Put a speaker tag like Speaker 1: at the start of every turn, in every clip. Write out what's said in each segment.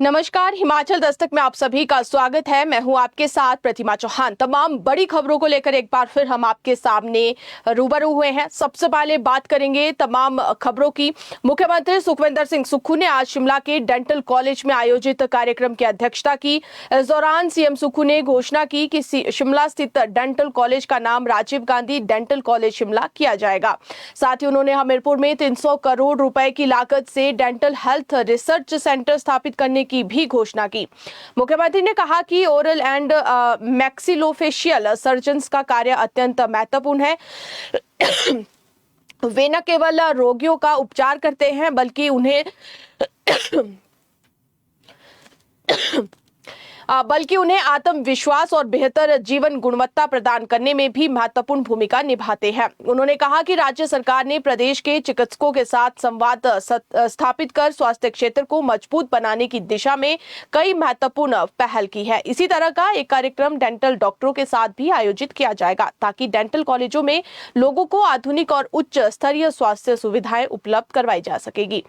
Speaker 1: नमस्कार, हिमाचल दस्तक में आप सभी का स्वागत है। मैं हूं आपके साथ प्रतिमा चौहान। तमाम बड़ी खबरों को लेकर एक बार फिर हम आपके सामने रूबरू हुए हैं। सबसे पहले बात करेंगे तमाम खबरों की। मुख्यमंत्री सुखविंदर सिंह सुक्खू ने आज शिमला के डेंटल कॉलेज में आयोजित कार्यक्रम की अध्यक्षता की। इस दौरान सीएम सुक्खू ने घोषणा की कि शिमला स्थित डेंटल कॉलेज का नाम राजीव गांधी डेंटल कॉलेज शिमला किया जाएगा। साथ ही उन्होंने हमीरपुर में 300 करोड़ रुपए की लागत से डेंटल हेल्थ रिसर्च सेंटर स्थापित करने की भी घोषणा की। मुख्यमंत्री ने कहा कि ओरल एंड मैक्सिलोफेशियल सर्जन्स का कार्य अत्यंत महत्वपूर्ण है। वे न केवल रोगियों का उपचार करते हैं बल्कि उन्हें आत्मविश्वास और बेहतर जीवन गुणवत्ता प्रदान करने में भी महत्वपूर्ण भूमिका निभाते हैं। उन्होंने कहा कि राज्य सरकार ने प्रदेश के चिकित्सकों के साथ संवाद स्थापित कर स्वास्थ्य क्षेत्र को मजबूत बनाने की दिशा में कई महत्वपूर्ण पहल की है। इसी तरह का एक कार्यक्रम डेंटल डॉक्टरों के साथ भी आयोजित किया जाएगा ताकि डेंटल कॉलेजों में लोगों को आधुनिक और उच्च स्तरीय स्वास्थ्य सुविधाएं उपलब्ध करवाई जा सकेगी।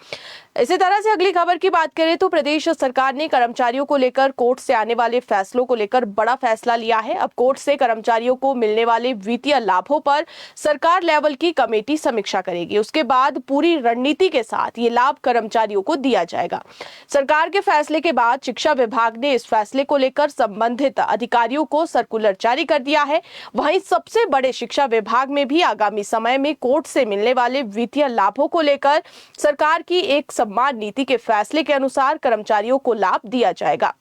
Speaker 1: इसी तरह से अगली खबर की बात करें तो प्रदेश सरकार ने कर्मचारियों को लेकर कोर्ट से आने वाले फैसलों को लेकर बड़ा फैसला लिया है। अब कोर्ट से कर्मचारियों को मिलने वाले वित्तीय लाभों पर सरकार लेवल की कमेटी समीक्षा करेगी। उसके बाद पूरी रणनीति के साथ ये लाभ कर्मचारियों को दिया जाएगा। सरकार के फैसले के बाद शिक्षा विभाग ने इस फैसले को लेकर संबंधित अधिकारियों को सर्कुलर जारी कर दिया है। वहीं सबसे बड़े शिक्षा विभाग में भी आगामी समय में कोर्ट से मिलने वाले वित्तीय लाभों को लेकर सरकार की एक सम्मान नीति के फैसले के अनुसार कर्मचारियों को लाभ दिया जाएगा।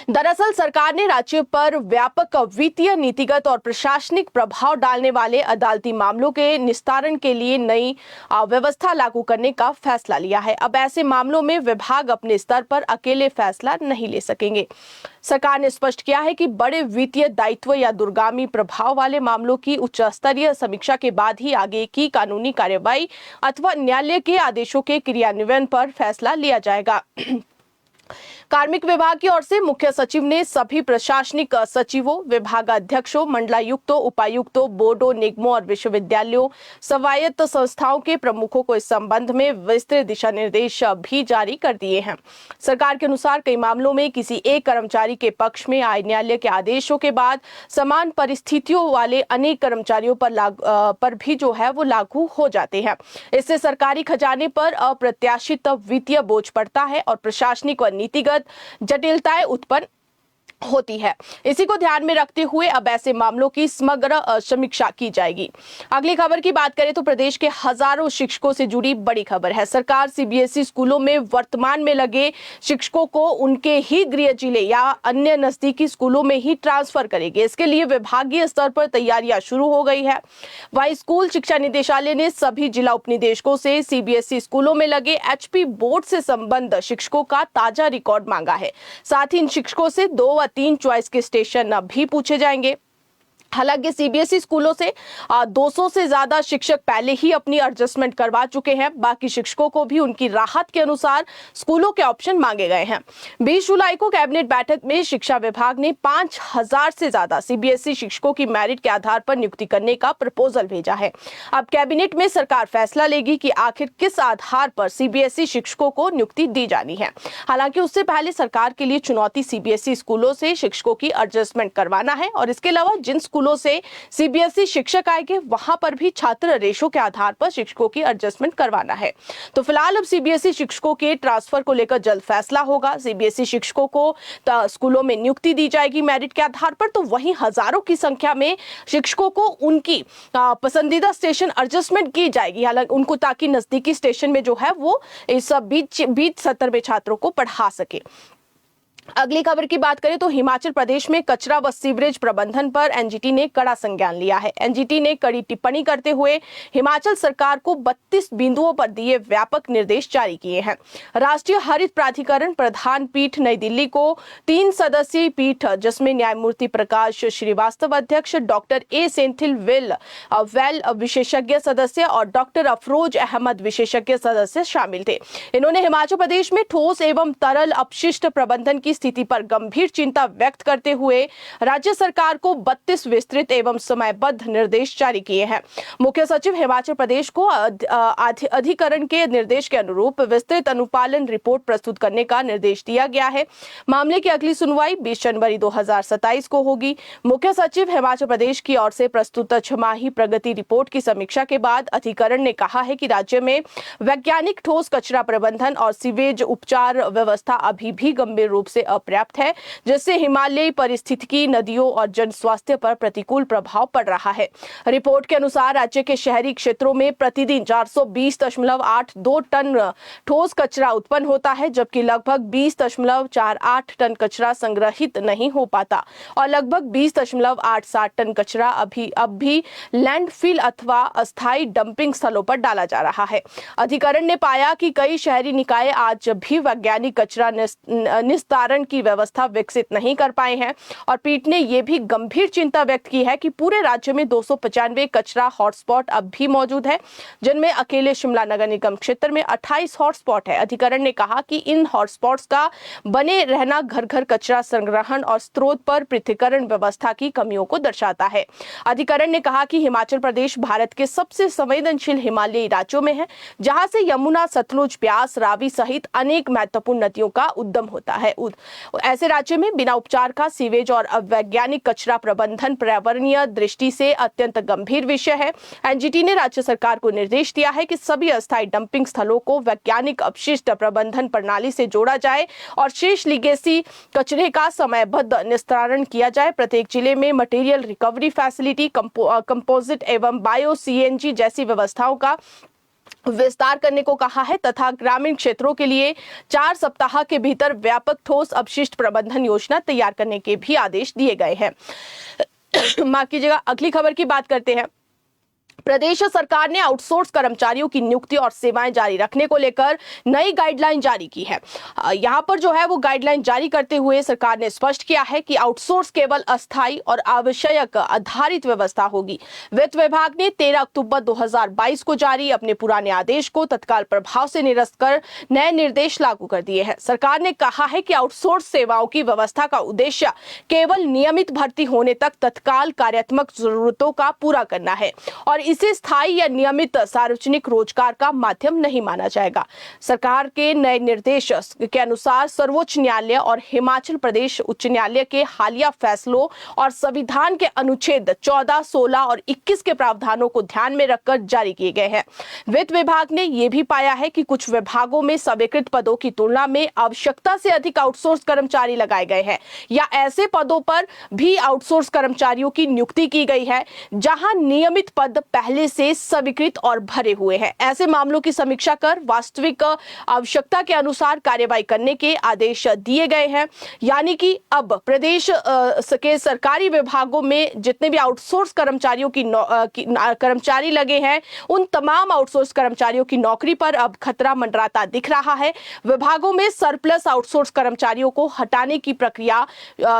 Speaker 1: दरअसल सरकार ने राज्य पर व्यापक वित्तीय, नीतिगत और प्रशासनिक प्रभाव डालने वाले अदालती मामलों के निस्तारण के लिए नई व्यवस्था लागू करने का फैसला लिया है। अब ऐसे मामलों में विभाग अपने स्तर पर अकेले फैसला नहीं ले सकेंगे। सरकार ने स्पष्ट किया है कि बड़े वित्तीय दायित्व या दूरगामी प्रभाव वाले मामलों की उच्च स्तरीय समीक्षा के बाद ही आगे की कानूनी कार्यवाही अथवा न्यायालय के आदेशों के क्रियान्वयन पर फैसला लिया जाएगा। कार्मिक विभाग की ओर से मुख्य सचिव ने सभी प्रशासनिक सचिवों, विभागाध्यक्षों, मंडलायुक्तों, उपायुक्तों, बोर्डों, निगमों और विश्वविद्यालयों, स्वायत्त संस्थाओं के प्रमुखों को इस संबंध में विस्तृत दिशा निर्देश भी जारी कर दिए हैं। सरकार के अनुसार कई मामलों में किसी एक कर्मचारी के पक्ष में आए न्यायालय के आदेशों के बाद समान परिस्थितियों वाले अनेक कर्मचारियों पर भी जो है वो लागू हो जाते हैं। इससे सरकारी खजाने पर अप्रत्याशित वित्तीय बोझ पड़ता है और प्रशासनिक और नीतिगत जटिलताएं उत्पन्न होती है। इसी को ध्यान में रखते हुए अब ऐसे मामलों की समग्र समीक्षा की जाएगी। अगली खबर की बात करें तो प्रदेश के हजारों शिक्षकों से जुड़ी बड़ी खबर है। सरकार सीबीएसई स्कूलों में वर्तमान में लगे शिक्षकों को उनके ही गृह जिले या अन्य नजदीकी स्कूलों में ही ट्रांसफर करेगी। इसके लिए विभागीय स्तर पर तैयारियां शुरू हो गई है। वहीं स्कूल शिक्षा निदेशालय ने सभी जिला उपनिदेशकों से सीबीएसई स्कूलों में लगे एचपी बोर्ड से संबद्ध शिक्षकों का ताजा रिकॉर्ड मांगा है। साथ ही इन शिक्षकों से 2 व 3 चॉइस के स्टेशन भी पूछे जाएंगे। हालांकि सीबीएसई स्कूलों से 200 से ज्यादा शिक्षक पहले ही अपनी एडजस्टमेंट करवा चुके हैं। बाकी शिक्षकों को भी उनकी राहत के अनुसार स्कूलों के ऑप्शन मांगे गए हैं। 20 जुलाई को कैबिनेट बैठक में शिक्षा विभाग ने 5000 से ज्यादा सीबीएसई शिक्षकों की मेरिट के आधार पर नियुक्ति करने का प्रपोजल भेजा है। अब कैबिनेट में सरकार फैसला लेगी कि आखिर किस आधार पर सीबीएसई शिक्षकों को नियुक्ति दी जानी है। हालांकि उससे पहले सरकार के लिए चुनौती सीबीएसई स्कूलों से शिक्षकों की एडजस्टमेंट करवाना है और इसके अलावा जिन स्कूलों से सीबीएसई शिक्षक आएंगे वहां पर भी छात्र रेशो के आधार पर शिक्षकों की एडजस्टमेंट करवाना है। तो फिलहाल अब सीबीएसई शिक्षकों के ट्रांसफर को लेकर जल्द फैसला होगा। सीबीएसई शिक्षकों को स्कूलों में नियुक्ति दी जाएगी मेरिट के आधार पर, तो वहीं हजारों की संख्या में शिक्षकों को उनकी पसंदीदा स्टेशन एडजस्टमेंट की जाएगी। हालांकि उनको ताकि नजदीकी स्टेशन में जो है वो इस बीच सत्र में छात्रों को पढ़ा सके। अगली खबर की बात करें तो हिमाचल प्रदेश में कचरा व सीवरेज प्रबंधन पर एनजीटी ने कड़ा संज्ञान लिया है। एनजीटी ने कड़ी टिप्पणी करते हुए हिमाचल सरकार को 32 बिंदुओं पर दिए व्यापक निर्देश जारी किए हैं। राष्ट्रीय हरित प्राधिकरण प्रधान पीठ नई दिल्ली को 3 सदस्यीय पीठ जिसमें न्यायमूर्ति प्रकाश श्रीवास्तव अध्यक्ष, डॉक्टर ए सेंथिल वेल विशेषज्ञ सदस्य और डॉक्टर अफरोज अहमद विशेषज्ञ सदस्य शामिल थे। इन्होंने हिमाचल प्रदेश में ठोस एवं तरल अपशिष्ट प्रबंधन की की स्थिति पर गंभीर चिंता व्यक्त करते हुए राज्य सरकार को 32 विस्तृत एवं समयबद्ध निर्देश जारी किए हैं। मुख्य सचिव हिमाचल प्रदेश को अधिकरण के निर्देश के अनुरूप विस्तृत अनुपालन रिपोर्ट प्रस्तुत करने का निर्देश दिया गया है। मामले की अगली सुनवाई 20 जनवरी 2027 को होगी। मुख्य सचिव हिमाचल प्रदेश की ओर से प्रस्तुत छमाही प्रगति रिपोर्ट की समीक्षा के बाद अधिकरण ने कहा है कि राज्य में वैज्ञानिक ठोस कचरा प्रबंधन और सीवेज उपचार व्यवस्था अभी भी गंभीर रूप से अपर्याप्त है, जिससे हिमालयी पारिस्थितिकी, नदियों और जन स्वास्थ्य पर प्रतिकूल प्रभाव पड़ रहा है। रिपोर्ट के अनुसार राज्य के शहरी क्षेत्रों में प्रतिदिन 420.82 टन ठोस कचरा उत्पन्न होता है, जबकि लगभग 20.48 टन कचरा संग्रहित नहीं हो पाता और लगभग 20.87 टन कचरा अब भी लैंडफिल अथवा अस्थायी डंपिंग स्थलों पर डाला जा रहा है। अधिकरण ने पाया कि कई शहरी निकाय आज भी वैज्ञानिक कचरा निस्तारण की व्यवस्था विकसित नहीं कर पाए हैं और पीठ ने यह भी गंभीर चिंता व्यक्त की है कि पूरे राज्य में 295 कचरा हॉटस्पॉट अब भी मौजूद है, जिनमें अकेले शिमला नगर निगम क्षेत्र में 28 हॉटस्पॉट है। अधिकरण ने कहा कि इन हॉटस्पॉट्स का बने रहना घर घर कचरा संग्रहण और स्रोत पर पृथक्करण व्यवस्था की कमियों को दर्शाता है। अधिकरण ने कहा कि हिमाचल प्रदेश भारत के सबसे संवेदनशील हिमालयी राज्यों में है, जहां से यमुना, सतलुज, ब्यास, रावी सहित अनेक महत्वपूर्ण नदियों का उद्गम होता है। ऐसे राज्य में बिना उपचार का सीवेज और अवैज्ञानिक कचरा प्रबंधन पर्यावरणीय दृष्टि से अत्यंत गंभीर विषय है। एनजीटी ने राज्य सरकार को निर्देश दिया है कि सभी अस्थायी डंपिंग स्थलों को वैज्ञानिक अपशिष्ट प्रबंधन प्रणाली से जोड़ा जाए और शेष लीगेसी कचरे का समयबद्ध निस्तारण किया जाए। प्रत्येक जिले में मटेरियल रिकवरी फैसिलिटी, कंपोजिट एवं बायो सीएनजी जैसी व्यवस्थाओं का विस्तार करने को कहा है तथा ग्रामीण क्षेत्रों के लिए 4 सप्ताह के भीतर व्यापक ठोस अपशिष्ट प्रबंधन योजना तैयार करने के भी आदेश दिए गए हैं। माफ कीजिएगा, अगली खबर की बात करते हैं। प्रदेश सरकार ने आउटसोर्स कर्मचारियों की नियुक्ति और सेवाएं जारी रखने को लेकर नई गाइडलाइन जारी की है। यहां पर जो है वो गाइडलाइन जारी करते हुए सरकार ने स्पष्ट किया है कि आउटसोर्स केवल अस्थायी और आवश्यक आधारित व्यवस्था होगी। वित्त विभाग ने 13 अक्टूबर 2022 को जारी अपने पुराने आदेश को तत्काल प्रभाव से निरस्त कर नए निर्देश लागू कर दिए हैं। सरकार ने कहा है कि आउटसोर्स सेवाओं की व्यवस्था का उद्देश्य केवल नियमित भर्ती होने तक तत्काल कार्यात्मक जरूरतों का पूरा करना है और इसे स्थायी या नियमित सार्वजनिक रोजगार का माध्यम नहीं माना जाएगा। सरकार के नए निर्देश के अनुसार सर्वोच्च न्यायालय और हिमाचल प्रदेश उच्च न्यायालय के हालिया फैसलों और संविधान के अनुच्छेद 14, 16 और 21 के प्रावधानों को ध्यान में रखकर जारी किए गए हैं। वित्त विभाग ने यह भी पाया है कि कुछ विभागों में स्वीकृत पदों की तुलना में आवश्यकता से अधिक आउटसोर्स कर्मचारी लगाए गए हैं या ऐसे पदों पर भी आउटसोर्स कर्मचारियों की नियुक्ति की गई है जहां नियमित पद पहले से स्वीकृत और भरे हुए हैं। ऐसे मामलों की समीक्षा कर वास्तविक आवश्यकता के अनुसार कार्यवाही करने के आदेश दिए गए हैं। यानी कि अब प्रदेश के सरकारी विभागों में जितने भी आउटसोर्स कर्मचारियों की कर्मचारी लगे हैं, उन तमाम आउटसोर्स कर्मचारियों की नौकरी पर अब खतरा मंडराता दिख रहा है। विभागों में सरप्लस आउटसोर्स कर्मचारियों को हटाने की प्रक्रिया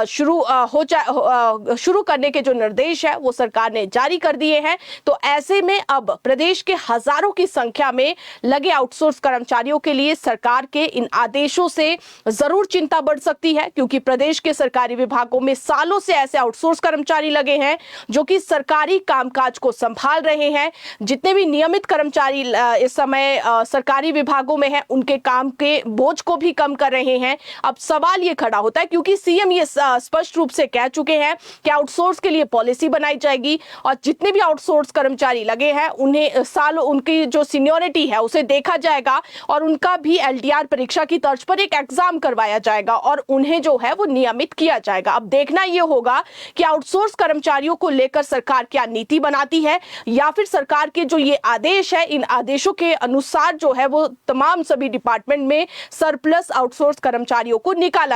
Speaker 1: शुरू करने के जो निर्देश है वो सरकार ने जारी कर दिए हैं। तो ऐसे में अब प्रदेश के हजारों की संख्या में लगे आउटसोर्स कर्मचारियों के लिए सरकार के इन आदेशों से जरूर चिंता बढ़ सकती है, क्योंकि प्रदेश के सरकारी विभागों में सालों से ऐसे आउटसोर्स कर्मचारी लगे हैं जो कि सरकारी कामकाज को संभाल रहे हैं। जितने भी नियमित कर्मचारी इस समय सरकारी विभागों में हैं, उनके काम के बोझ को भी कम कर रहे हैं। अब सवाल ये खड़ा होता है, क्योंकि सीएम ये स्पष्ट रूप से कह चुके हैं कि आउटसोर्स के लिए पॉलिसी बनाई जाएगी और जितने भी आउटसोर्स कर्मचारी लगे हैं उन्हें उनकी जो सीनियरिटी है उसे देखा जाएगा और उनका भी एलडीआर परीक्षा की तर्ज पर एक एग्जाम करवाया जाएगा और उन्हें जो है वो नियमित किया जाएगा। अब देखना यह होगा कि आउटसोर्स कर्मचारियों को लेकर सरकार क्या नीति बनाती है या फिर सरकार के जो ये आदेश है, इन आदेशों के अनुसार जो है वो तमाम सभी डिपार्टमेंट में सरप्लस आउटसोर्स कर्मचारियों को निकाल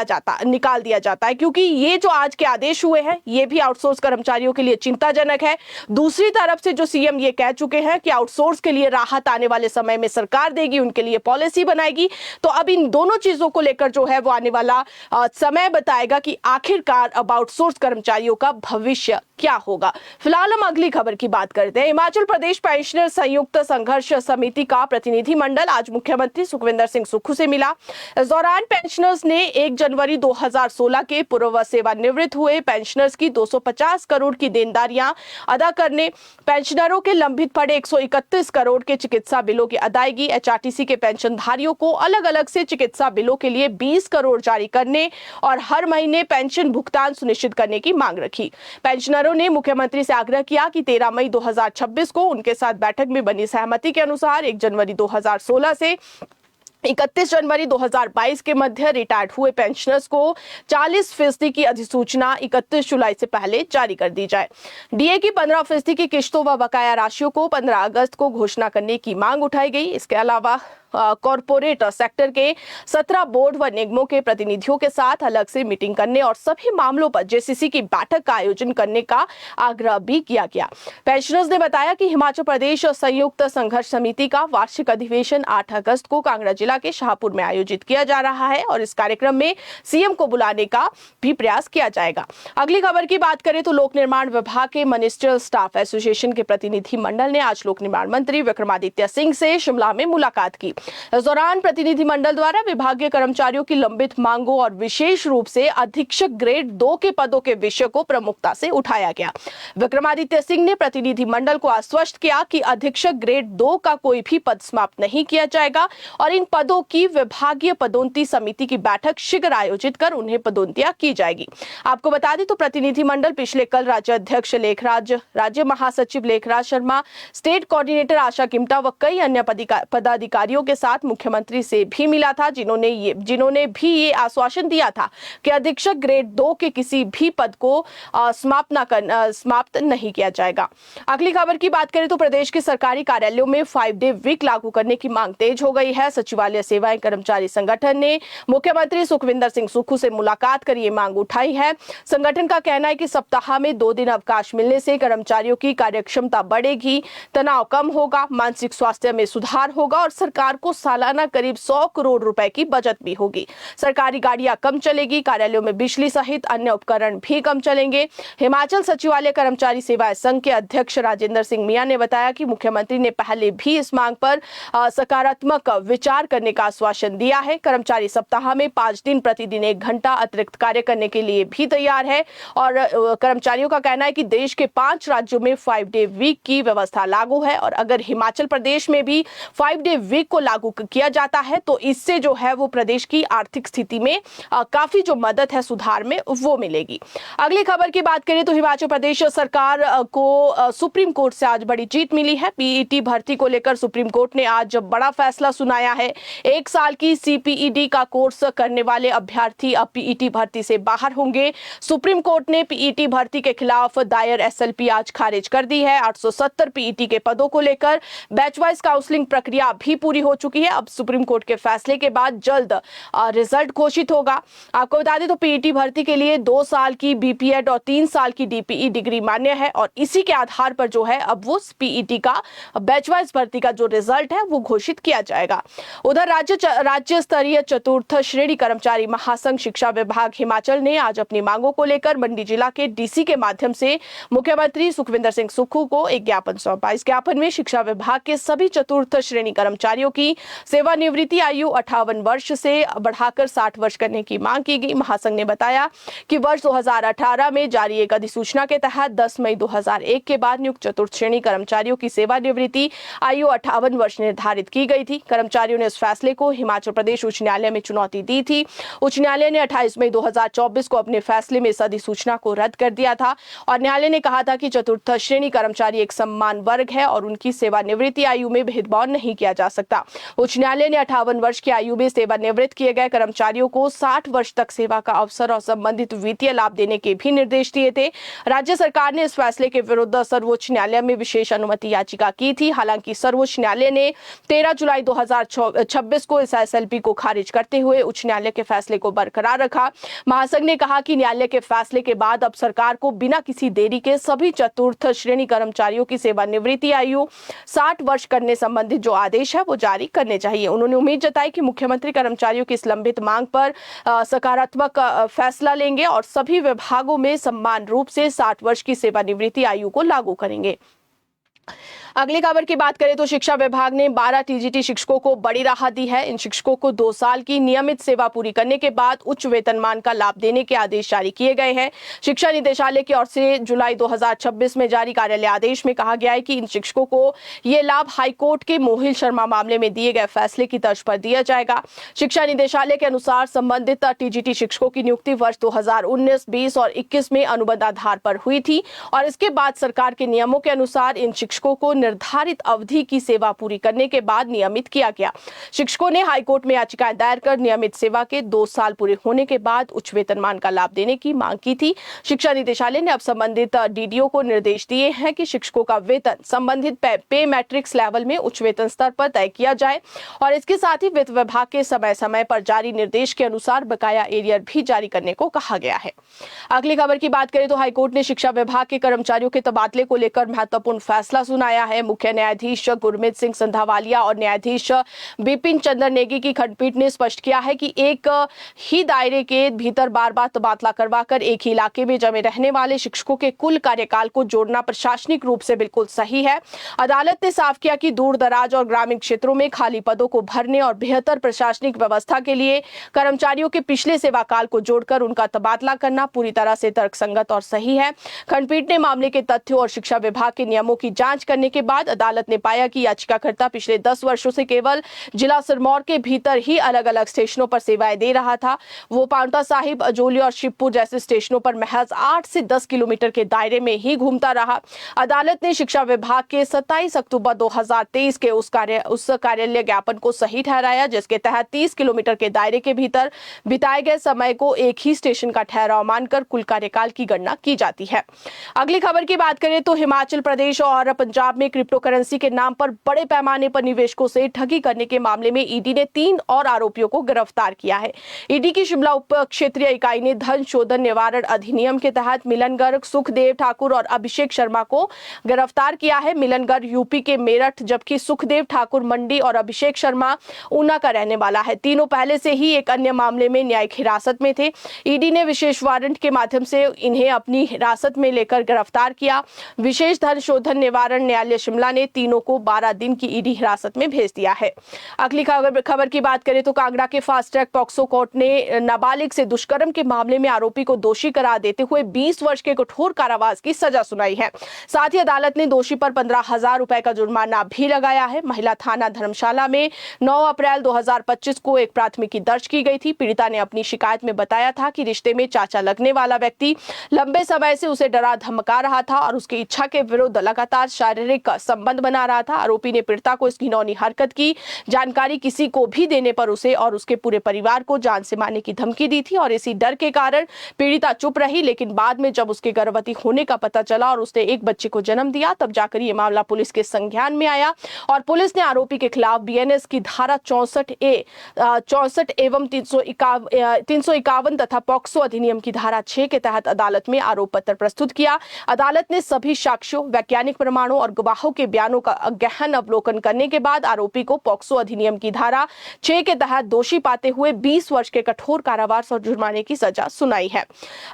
Speaker 1: दिया जाता है, क्योंकि ये जो आज के आदेश हुए हैं ये भी आउटसोर्स कर्मचारियों के लिए चिंताजनक है। दूसरी तरफ से जो सीएम ये कह चुके हैं कि आउटसोर्स के लिए राहत आने वाले समय में सरकार देगी, उनके लिए पॉलिसी बनाएगी। तो अब इन दोनों चीजों को लेकर जो है वो आने वाला समय बताएगा कि आखिरकार अब आउटसोर्स कर्मचारियों का भविष्य क्या होगा। फिलहाल हम अगली खबर की बात करते हैं। हिमाचल प्रदेश पेंशनर संयुक्त संघर्ष समिति का प्रतिनिधि मंडल आज मुख्यमंत्री सुखविंदर सिंह सुक्खू से मिला। इस दौरान पेंशनर्स ने 1 जनवरी 2016 के पूर्व सेवानिवृत्त हुए पेंशनर्स की 250 करोड़ की देनदारियां अदा करने, पेंशनरों के लंबित पड़े 131 करोड़ के चिकित्सा बिलों की अदायगी, एचआरटीसी के पेंशनधारियों को अलग अलग से चिकित्सा बिलों के लिए 20 करोड़ जारी करने और हर महीने पेंशन भुगतान सुनिश्चित करने की मांग रखी। पेंशनरों ने मुख्यमंत्री से आग्रह किया कि 13 मई 2026 को उनके साथ बैठक में बनी सहमति के अनुसार 1 जनवरी 2016 से 31 जनवरी 2022 के मध्य रिटायर्ड हुए पेंशनर्स को 40% की अधिसूचना 31 जुलाई से पहले जारी कर दी जाए। डीए की 15% की किश्तों व बकाया राशियों को 15 अगस्त को घोषणा करने की मांग उठाई गई। इसके अलावा कॉर्पोरेट सेक्टर के 17 बोर्ड व निगमों के प्रतिनिधियों के साथ अलग से मीटिंग करने और सभी मामलों पर जेसीसी की बैठक का आयोजन करने का आग्रह भी किया गया। पेंशनर्स ने बताया कि हिमाचल प्रदेश संयुक्त संघर्ष समिति का वार्षिक अधिवेशन 8 अगस्त को कांगड़ा जिला के शाहपुर में आयोजित किया जा रहा है और इस कार्यक्रम में सीएम को बुलाने का भी प्रयास किया जाएगा। अगली खबर की बात करें तो लोक निर्माण विभाग के मिनिस्ट्रियल स्टाफ एसोसिएशन के प्रतिनिधि मंडल ने आज लोक निर्माण मंत्री विक्रमादित्य सिंह से शिमला में मुलाकात की। इस दौरान प्रतिनिधिमंडल द्वारा विभागीय कर्मचारियों की लंबित मांगों और विशेष रूप से अधीक्षक ग्रेड 2 के पदों के विषय को प्रमुखता से उठाया गया। विक्रमादित्य सिंह ने प्रतिनिधिमंडल को आश्वस्त किया कि अधीक्षक ग्रेड 2 का कोई भी पद समाप्त नहीं किया जाएगा और इन पदों की विभागीय पदोन्नति समिति की बैठक शीघ्र आयोजित कर उन्हें पदोन्नतियां की जाएगी। आपको बता दें तो प्रतिनिधिमंडल पिछले कल राज्य अध्यक्ष लेखराज, राज्य महासचिव लेखराज शर्मा, स्टेट कोऑर्डिनेटर आशा किमटा व कई अन्य पदाधिकारियों के साथ मुख्यमंत्री से भी मिला था, जिन्होंने भी ये आश्वासन दिया था कि अधीक्षक ग्रेड 2 के किसी भी पद को समाप्त नहीं किया जाएगा। अगली खबर की बात करें तो प्रदेश के सरकारी कार्यालयों में 5 डे वीक लागू करने की मांग तेज हो गई है। सचिवालय सेवाएं कर्मचारी संगठन ने मुख्यमंत्री सुखविंदर सिंह सुक्खू से मुलाकात कर ये मांग उठाई है। संगठन का कहना है कि सप्ताह में 2 दिन अवकाश मिलने से कर्मचारियों की कार्यक्षमता बढ़ेगी, तनाव कम होगा, मानसिक स्वास्थ्य में सुधार होगा और सरकार को सालाना करीब 100 करोड़ रुपए की बचत भी होगी। सरकारी गाड़ियां कम चलेगी, कार्यालयों में बिजली सहित अन्य उपकरण भी कम चलेंगे। हिमाचल सचिवालय कर्मचारी सेवाएं संघ के अध्यक्ष राजेंद्र सिंह मियां ने बताया कि मुख्यमंत्री ने पहले भी इस मांग पर सकारात्मक विचार करने का आश्वासन दिया है। कर्मचारी सप्ताह में 5 दिन प्रतिदिन 1 घंटा अतिरिक्त कार्य करने के लिए भी तैयार है और कर्मचारियों का कहना है कि देश के 5 राज्यों में 5 डे वीक की व्यवस्था लागू है और अगर हिमाचल प्रदेश में भी 5 डे वीक को लागू किया जाता है तो इससे जो है वो प्रदेश की आर्थिक स्थिति में काफी जो मदद है सुधार में वो मिलेगी। अगली खबर की बात करें तो हिमाचल प्रदेश सरकार को सुप्रीम कोर्ट से आज बड़ी जीत मिली है। पीईटी भर्ती को लेकर सुप्रीम कोर्ट ने आज बड़ा फैसला सुनाया है। 1 साल की सीपीईडी का कोर्स करने वाले अभ्यर्थी अब पीईटी भर्ती से बाहर होंगे। सुप्रीम कोर्ट ने पीईटी भर्ती के खिलाफ दायर एसएलपी आज खारिज कर दी है। 870 पीईटी के पदों को लेकर बैच वाइज काउंसलिंग प्रक्रिया भी पूरी हो चुकी है। अब सुप्रीम कोर्ट के फैसले के बाद जल्द रिजल्ट घोषित होगा। आपको बता दें तो पीईटी भर्ती के लिए 2 साल की बीपीएड और 3 साल की डीपीई डिग्री मान्य है और इसी के आधार पर जो है अब वो पीईटी का बैच वाइज भर्ती का जो रिजल्ट है वो घोषित किया जाएगा। उधर राज्य स्तरीय चतुर्थ श्रेणी कर्मचारी महासंघ शिक्षा विभाग हिमाचल ने आज अपनी मांगों को लेकर मंडी जिला के डीसी के माध्यम से मुख्यमंत्री सुखविंदर सिंह सुक्खू को एक ज्ञापन सौंपा। इस ज्ञापन में शिक्षा विभाग के सभी चतुर्थ श्रेणी कर्मचारियों की सेवानिवृत्ति आयु 58 वर्ष से बढ़ाकर 60 वर्ष करने की मांग की गई। महासंघ ने बताया कि वर्ष 2018 में जारी एक अधिसूचना के तहत 10 मई 2001 के बाद नियुक्त चतुर्थ श्रेणी कर्मचारियों की सेवानिवृत्ति आयु 58 वर्ष निर्धारित की गई थी। कर्मचारियों ने इस फैसले को हिमाचल प्रदेश उच्च न्यायालय में चुनौती दी थी। उच्च न्यायालय ने 28 मई 2024 को अपने फैसले में इस अधिसूचना को रद्द कर दिया था और न्यायालय ने कहा था कि चतुर्थ श्रेणी कर्मचारी एक सम्मान वर्ग है और उनकी सेवानिवृत्ति आयु में भेदभाव नहीं किया जा सकता। उच्च न्यायालय ने 58 वर्ष की आयु में सेवानिवृत्त किए गए कर्मचारियों को 60 वर्ष तक सेवा का अवसर और संबंधित वित्तीय लाभ देने के भी निर्देश दिए थे। राज्य सरकार ने इस फैसले के विरुद्ध सर्वोच्च न्यायालय में विशेष अनुमति याचिका की थी। हालांकि सर्वोच्च न्यायालय ने 13 जुलाई 2026 को इस एसएलपी को खारिज करते हुए उच्च न्यायालय के फैसले को बरकरार रखा। महासंघ ने कहा कि न्यायालय के फैसले के बाद अब सरकार को बिना किसी देरी के सभी चतुर्थ श्रेणी कर्मचारियों की सेवानिवृत्ति आयु 60 वर्ष करने संबंधित जो आदेश है वो जारी करने चाहिए। उन्होंने उम्मीद जताई कि मुख्यमंत्री कर्मचारियों की इस लंबित मांग पर सकारात्मक फैसला लेंगे और सभी विभागों में समान रूप से 60 वर्ष की सेवानिवृत्ति आयु को लागू करेंगे। अगली खबर की बात करें तो शिक्षा विभाग ने 12 टीजीटी शिक्षकों को बड़ी राहत दी है। इन शिक्षकों को 2 साल की नियमित सेवा पूरी करने के बाद उच्च वेतनमान का लाभ देने के आदेश जारी किए गए हैं। शिक्षा निदेशालय की ओर से जुलाई 2026 में जारी कार्यालय आदेश में कहा गया है कि इन शिक्षकों को ये लाभ हाईकोर्ट के मोहिल शर्मा मामले में दिए गए फैसले की तर्ज पर दिया जाएगा। शिक्षा निदेशालय के अनुसार संबंधित टीजीटी शिक्षकों की नियुक्ति वर्ष 2019, 20 और 21 में अनुबंध आधार पर हुई थी और इसके बाद सरकार के नियमों के अनुसार इन शिक्षकों को निर्धारित अवधि की सेवा पूरी करने के बाद नियमित किया गया। शिक्षकों ने हाईकोर्ट में याचिकाएं दायर कर नियमित सेवा के 2 साल पूरे होने के बाद उच्च वेतनमान का लाभ देने की मांग की थी। शिक्षा निदेशालय ने अब संबंधित डीडीओ को निर्देश दिए हैं कि शिक्षकों का वेतन संबंधित पे मैट्रिक्स लेवल में उच्च वेतन स्तर पर तय किया जाए और इसके साथ ही वित्त विभाग के समय समय पर जारी निर्देश के अनुसार बकाया एरियर भी जारी करने को कहा गया है। अगली खबर की बात करें तो हाईकोर्ट ने शिक्षा विभाग के कर्मचारियों के तबादले को लेकर महत्वपूर्ण फैसला सुनाया है। मुख्य न्यायाधीश गुरमीत सिंह संधावालिया और न्यायाधीश बिपिन चंद्र नेगी की खंडपीठ ने स्पष्ट किया है कि एक ही दायरे के भीतर बार बार तबादला करवाकर एक ही इलाके में जमे रहने वाले शिक्षकों के कुल कार्यकाल को जोड़ना प्रशासनिक रूप से बिल्कुल सही है। अदालत ने साफ किया कि दूर दराज और ग्रामीण क्षेत्रों में खाली पदों को भरने और बेहतर प्रशासनिक व्यवस्था के लिए कर्मचारियों के पिछले सेवाकाल को जोड़कर उनका तबादला करना पूरी तरह से तर्कसंगत और सही है। खंडपीठ ने मामले के तथ्यों और शिक्षा विभाग के नियमों की जांच करने के बाद अदालत ने पाया कि याचिकाकर्ता पिछले 10 वर्षों से केवल जिला सिरमौर के भीतर ही अलग अलग स्टेशनों पर सेवाएं दे रहा था। वो पांवटा साहिब, अजोली और शिवपुर जैसे स्टेशनों पर महज 8 से 10 किलोमीटर के दायरे में ही घूमता रहा। अदालत ने शिक्षा विभाग के 27 अक्टूबर 2023 के उस कार्यालय ज्ञापन को सही ठहराया जिसके तहत 30 किलोमीटर के दायरे के भीतर बिताए गए समय को एक ही स्टेशन का ठहराव मानकर कुल कार्यकाल की गणना की जाती है। अगली खबर की बात करें तो हिमाचल प्रदेश और पंजाब में क्रिप्टो करेंसी के नाम पर बड़े पैमाने पर निवेशकों से ठगी करने के मामले में ईडी ने 3 और आरोपियों को गिरफ्तार किया है। ईडी की शिमला उप क्षेत्रीय इकाई ने धन शोधन निवारण अधिनियम के तहत मिलन गर्ग, सुखदेव ठाकुर और अभिषेक शर्मा को गिरफ्तार किया है। मिलन गर्ग यूपी के मेरठ जबकि सुखदेव ठाकुर मंडी और अभिषेक शर्मा ऊना का रहने वाला है। तीनों पहले से ही एक अन्य मामले में न्यायिक हिरासत में थे। ईडी ने विशेष वारंट के माध्यम से इन्हें अपनी हिरासत में लेकर गिरफ्तार किया। विशेष धन शोधन निवारण न्यायालय शिमला ने तीनों को 12 दिन की ईडी हिरासत में भेज दिया है। अगली खबर की बात करें तो कांगड़ा के फास्ट ट्रैक पॉक्सो कोर्ट ने नाबालिग से दुष्कर्म के मामले में आरोपी को दोषी करार देते हुए 20 वर्ष के कठोर कारावास की सजा सुनाई है। साथ ही अदालत ने दोषी पर 15,000 रुपए का जुर्माना भी लगाया है। महिला थाना धर्मशाला में 9 अप्रैल 2025 को एक प्राथमिकी दर्ज की गई थी। पीड़िता ने अपनी शिकायत में बताया था कि रिश्ते में चाचा लगने वाला व्यक्ति लंबे समय से उसे डरा धमका रहा था और उसकी इच्छा के विरुद्ध लगातार शारीरिक संबंध बना रहा था। आरोपी ने पीड़िता को इस घिनौनी हरकत की जानकारी किसी को भी देने पर उसे और उसके पूरे परिवार को जान से मारने की धमकी दी थी और इसी डर के कारण पीड़िता चुप रही। लेकिन बाद में जब उसके गर्भवती होने का पता चला और उसने एक बच्चे को जन्म दिया तब जाकर ये मामला पुलिस के संज्ञान में आया और पुलिस ने आरोपी के खिलाफ बीएनएस की धारा 64 एवं 351 तथा पॉक्सो अधिनियम की धारा 6 के तहत अदालत में आरोप पत्र प्रस्तुत किया। अदालत ने सभी साक्ष्यों, वैज्ञानिक प्रमाणों और गवाहों के बयानों का गहन अवलोकन करने के बाद आरोपी को पॉक्सो अधिनियम की धारा 6 के तहत दोषी पाते हुए 20 वर्ष के कठोर कारावास और जुर्माने की सजा सुनाई है।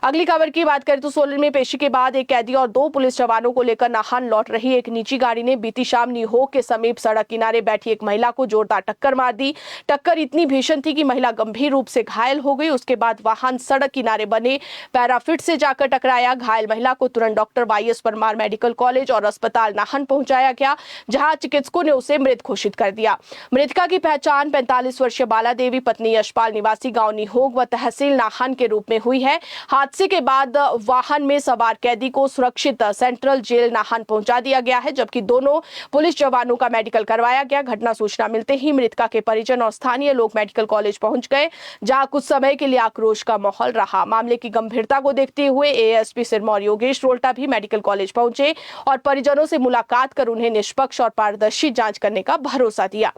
Speaker 1: अगली खबर की बात करें तो सोलन में पेशी के बाद एक कैदी और 2 पुलिस जवानों को लेकर नाहन लौट रही एक निजी गाड़ी ने बीती शाम निहोग के समीप सड़क किनारे बैठी एक महिला को जोरदार टक्कर मार दी। टक्कर इतनी भीषण थी कि महिला गंभीर रूप से घायल हो गई। उसके बाद वाहन सड़क किनारे बने पैराफिट से जाकर टकराया। घायल महिला को तुरंत doctor YS Parmar medical college और अस्पताल अस्पताल नाहन पहुंचाया गया, जहां चिकित्सकों ने उसे मृत घोषित कर दिया। मृतका की पहचान 45 वर्षीय बाला देवी पत्नी यशपाल निवासी गांव निहोग व तहसील नाहन के रूप में हुई है। हादसे के बाद वाहन में सवार कैदी को सुरक्षित सेंट्रल जेल नाहन पहुंचा दिया गया है, जबकि दोनों पुलिस जवानों का मेडिकल करवाया गया। घटना सूचना मिलते ही मृतका के परिजन और स्थानीय लोग मेडिकल कॉलेज पहुंच गए, जहां कुछ समय के लिए आक्रोश का माहौल रहा। मामले की गंभीरता को देखते हुए एएसपी सिरमौर योगेश रोल्टा भी मेडिकल कॉलेज पहुंचे और परिजनों से मुलाकात कर उन्हें निष्पक्ष और पारदर्शी जांच करने का भरोसा दिया।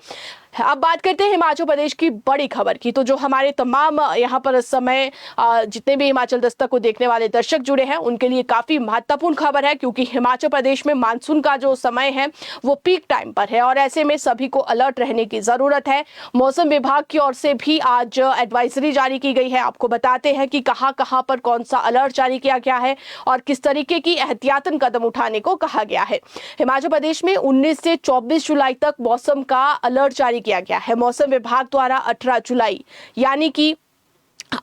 Speaker 1: अब बात करते हैं हिमाचल प्रदेश की बड़ी खबर की। तो जो हमारे तमाम यहाँ पर इस समय जितने भी हिमाचल दस्तक को देखने वाले दर्शक जुड़े हैं, उनके लिए काफी महत्वपूर्ण खबर है, क्योंकि हिमाचल प्रदेश में मानसून का जो समय है वो पीक टाइम पर है और ऐसे में सभी को अलर्ट रहने की जरूरत है। मौसम विभाग की ओर से भी आज एडवाइजरी जारी की गई है। आपको बताते हैं कि कहां पर कौन सा अलर्ट जारी किया गया है और किस तरीके की एहतियातन कदम उठाने को कहा गया है। हिमाचल प्रदेश में 19 से 24 जुलाई तक मौसम का अलर्ट जारी किया गया है। मौसम विभाग द्वारा 18 जुलाई यानी कि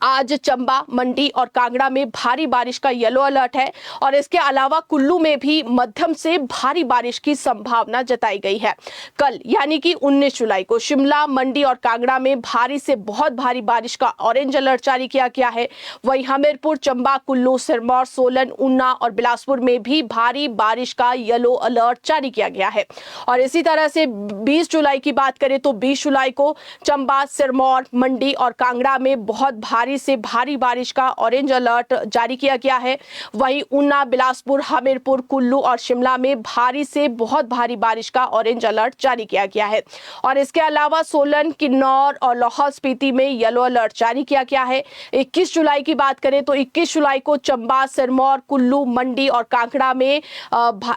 Speaker 1: आज चंबा, मंडी और कांगड़ा में भारी बारिश का येलो अलर्ट है और इसके अलावा कुल्लू में भी मध्यम से भारी बारिश की संभावना जताई गई है। कल यानी कि 19 जुलाई को शिमला, मंडी और कांगड़ा में भारी से बहुत भारी बारिश का ऑरेंज अलर्ट जारी किया गया है। वहीं हमीरपुर, चंबा, कुल्लू, सिरमौर, सोलन, ऊना और बिलासपुर में भी भारी बारिश का येलो अलर्ट जारी किया गया है। और इसी तरह से 20 जुलाई की बात करें तो 20 जुलाई को चंबा, सिरमौर, मंडी और कांगड़ा में बहुत भारी से भारी बारिश का ऑरेंज अलर्ट जारी किया गया है। वहीं ऊना, बिलासपुर, हमीरपुर, कुल्लू और शिमला में भारी से बहुत भारी बारिश का ऑरेंज अलर्ट जारी किया गया है। और इसके अलावा सोलन, किन्नौर और लाहौल स्पीति में येलो अलर्ट जारी किया गया है। 21 जुलाई की बात करें तो 21 जुलाई को चंबा, सिरमौर, कुल्लू, मंडी और कांगड़ा में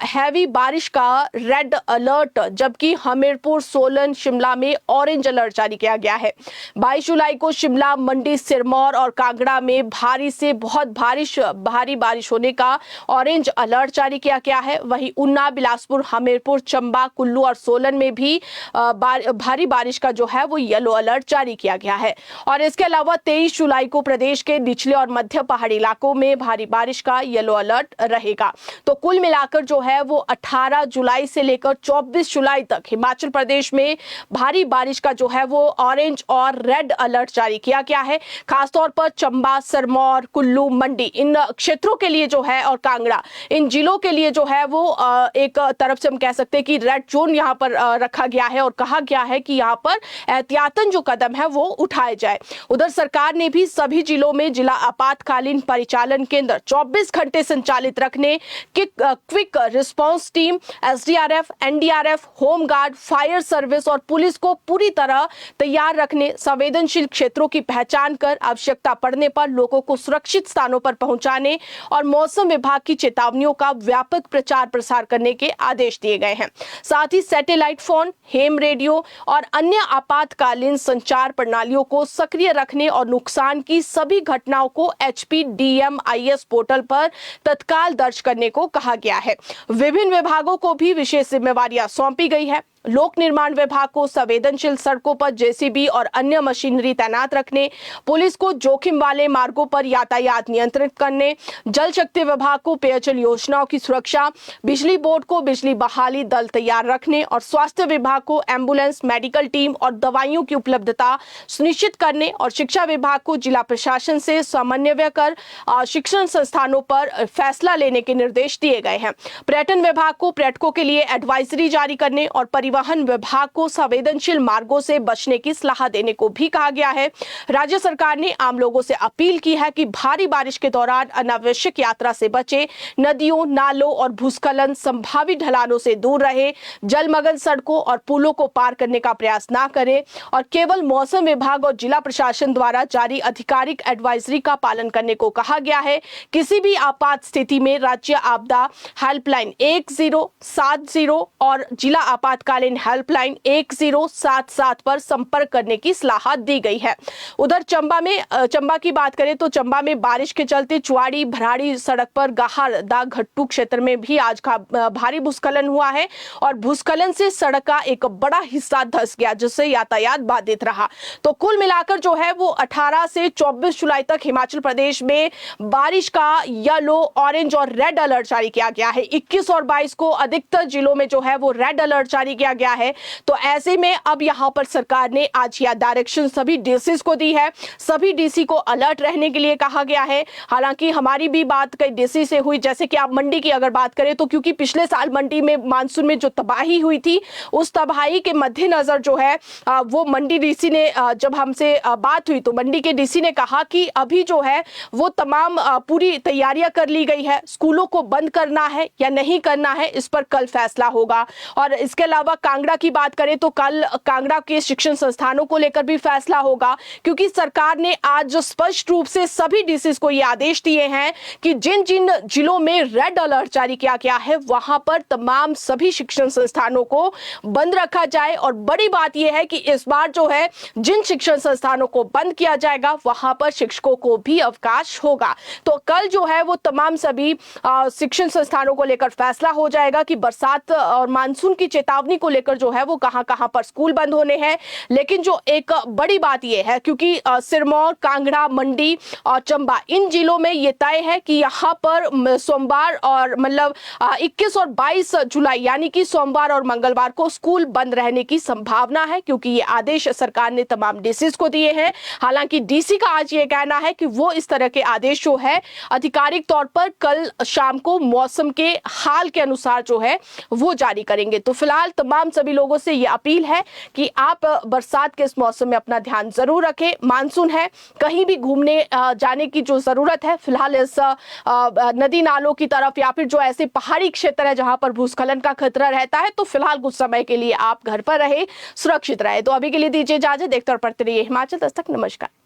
Speaker 1: हैवी बारिश का रेड अलर्ट, जबकि हमीरपुर, सोलन, शिमला में ऑरेंज अलर्ट जारी किया गया है। 22 जुलाई को शिमला, मंडी, सिरमौर और कांगड़ा में भारी से बहुत भारी बारिश होने का ऑरेंज अलर्ट जारी किया गया है। वहीं ऊना, बिलासपुर, हमीरपुर, चंबा, कुल्लू और सोलन में भी भारी बारिश का जो है वो येलो अलर्ट जारी किया गया है। और इसके अलावा 23 जुलाई को प्रदेश के निचले और मध्य पहाड़ी इलाकों में भारी बारिश का येलो अलर्ट रहेगा। तो कुल मिलाकर जो है वो 18 जुलाई से लेकर 24 जुलाई तक हिमाचल प्रदेश में भारी बारिश का जो है वो ऑरेंज और रेड अलर्ट जारी किया गया है। खासतौर पर चंबा, सिरमौर, कुल्लू, मंडी इन क्षेत्रों के लिए जो है और कांगड़ा इन जिलों के लिए जो है वो एक तरफ से हम कह सकते हैं कि रेड जोन यहाँ पर रखा गया है और कहा गया है कि यहाँ पर एहतियातन जो कदम है वो उठाए जाए। उधर सरकार ने भी सभी जिलों में जिला आपातकालीन परिचालन केंद्र 24 घंटे संचालित रखने, quick response team, SDRF, NDRF, home guard, fire service और पुलिस को पूरी तरह तैयार रखने, संवेदनशील क्षेत्रों की पहचान कर आवश्यकता पड़ने पर लोगों को सुरक्षित स्थानों पर पहुंचाने और मौसम विभाग की चेतावनियों का व्यापक प्रचार प्रसार करने के आदेश दिए गए हैं। साथ ही सैटेलाइट फोन, हेम रेडियो और अन्य आपातकालीन संचार प्रणालियों को सक्रिय रखने और नुकसान की सभी घटनाओं को HPDMIS पोर्टल पर तत्काल दर्ज करने को कहा गया है। विभिन्न विभागों को भी विशेष जिम्मेवारियां सौंपी गई है। लोक निर्माण विभाग को संवेदनशील सड़कों पर जेसीबी और अन्य मशीनरी तैनात रखने, पुलिस को जोखिम वाले मार्गों पर यातायात नियंत्रित करने, जल शक्ति विभाग को पेयजल योजनाओं की सुरक्षा, बिजली बोर्ड को बिजली बहाली दल तैयार रखने और स्वास्थ्य विभाग को एम्बुलेंस, मेडिकल टीम और दवाइयों की उपलब्धता सुनिश्चित करने और शिक्षा विभाग को जिला प्रशासन से समन्वय कर शिक्षण संस्थानों पर फैसला लेने के निर्देश दिए गए हैं। पर्यटन विभाग को पर्यटकों के लिए एडवाइजरी जारी करने और परिवहन विभाग को संवेदनशील मार्गों से बचने की सलाह देने को भी कहा गया है। राज्य सरकार ने आम लोगों से अपील की है कि भारी बारिश के दौरान अनावश्यक यात्रा से बचे, नदियों, नालों और भूस्खलन संभावित ढलानों से दूर रहे, जलमग्न सड़कों और पुलों को पार करने का प्रयास न करें और केवल मौसम विभाग और जिला प्रशासन द्वारा जारी आधिकारिक एडवाइजरी का पालन करने को कहा गया है। किसी भी आपात स्थिति में राज्य आपदा हेल्पलाइन 1070 और जिला आपातकालीन तत्कालीन हेल्पलाइन 1077 पर संपर्क करने की सलाह दी गई है। उधर चंबा की बात करें तो चंबा में बारिश के चलते चुवाड़ी भराड़ी सड़क पर गाहर दाघट्टू क्षेत्र में भी आज का भारी भूस्खलन हुआ है और भूस्खलन से सड़क का एक बड़ा हिस्सा धंस गया, जिससे यातायात बाधित रहा। तो कुल मिलाकर जो है वो 18 से 24 जुलाई तक हिमाचल प्रदेश में बारिश का येलो, ऑरेंज और रेड अलर्ट जारी किया गया है। 21 और 22 को अधिकतर जिलों में जो है वो रेड अलर्ट जारी किया गया है। तो ऐसे में अब यहां पर सरकार ने आज यह डायरेक्शन सभी डीसीज को दी है। सभी डीसी को अलर्ट रहने के लिए कहा गया है। हालांकि हमारी भी बात कई डीसी से हुई, जैसे कि आप मंडी की अगर बात करें तो क्योंकि पिछले साल मंडी में मानसून में जो तबाही हुई थी, उस तबाही के मद्देनजर जो है वो मंडी डीसी ने जब हमसे बात हुई तो मंडी के डीसी ने कहा कि अभी जो है वो तमाम पूरी तैयारियां कर ली गई है। स्कूलों को बंद करना है या नहीं करना है, इस पर कल फैसला होगा। और इसके अलावा कांगड़ा की बात करें तो कल कांगड़ा के शिक्षण संस्थानों को लेकर भी फैसला होगा, क्योंकि सरकार ने आज स्पष्ट रूप से सभी डीसीज को ये आदेश दिए हैं कि जिन जिन जिलों में रेड अलर्ट जारी किया गया है वहां पर तमाम सभी शिक्षण संस्थानों को बंद रखा जाए। और बड़ी बात यह है कि इस बार जो है जिन शिक्षण संस्थानों को बंद किया जाएगा वहां पर शिक्षकों को भी अवकाश होगा। तो कल जो है वो तमाम सभी शिक्षण संस्थानों को लेकर फैसला हो जाएगा कि बरसात और मानसून की चेतावनी को लेकर जो है वो कहां-कहां पर स्कूल बंद होने हैं। लेकिन जो एक बड़ी बात यह है, क्योंकि सिरमौर, कांगड़ा, मंडी और चंबा इन जिलों में यह तय है कि यहां पर सोमवार और 21 और 22 जुलाई यानी कि सोमवार और मंगलवार को स्कूल बंद रहने की संभावना है, क्योंकि ये आदेश सरकार ने तमाम डीसीज को दिए हैं। हालांकि डीसी का आज ये कहना है कि वो इस तरह के आदेश जो है आधिकारिक तौर पर कल शाम को मौसम के हाल के अनुसार जो है वो जारी करेंगे। तो फिलहाल तमाम सभी लोगों से ये अपील है कि आप बरसात के इस मौसम में अपना ध्यान जरूर रखें। मानसून है, कहीं भी घूमने जाने की जो जरूरत है फिलहाल इस नदी नालों की तरफ या फिर जो ऐसे पहाड़ी क्षेत्र है जहां पर भूस्खलन का खतरा रहता है, तो फिलहाल कुछ समय के लिए आप घर पर रहे, सुरक्षित रहे। तो अभी के लिए दीजिए इजाजत। देखते और पढ़ते रहिए हिमाचल दस्तक। नमस्कार।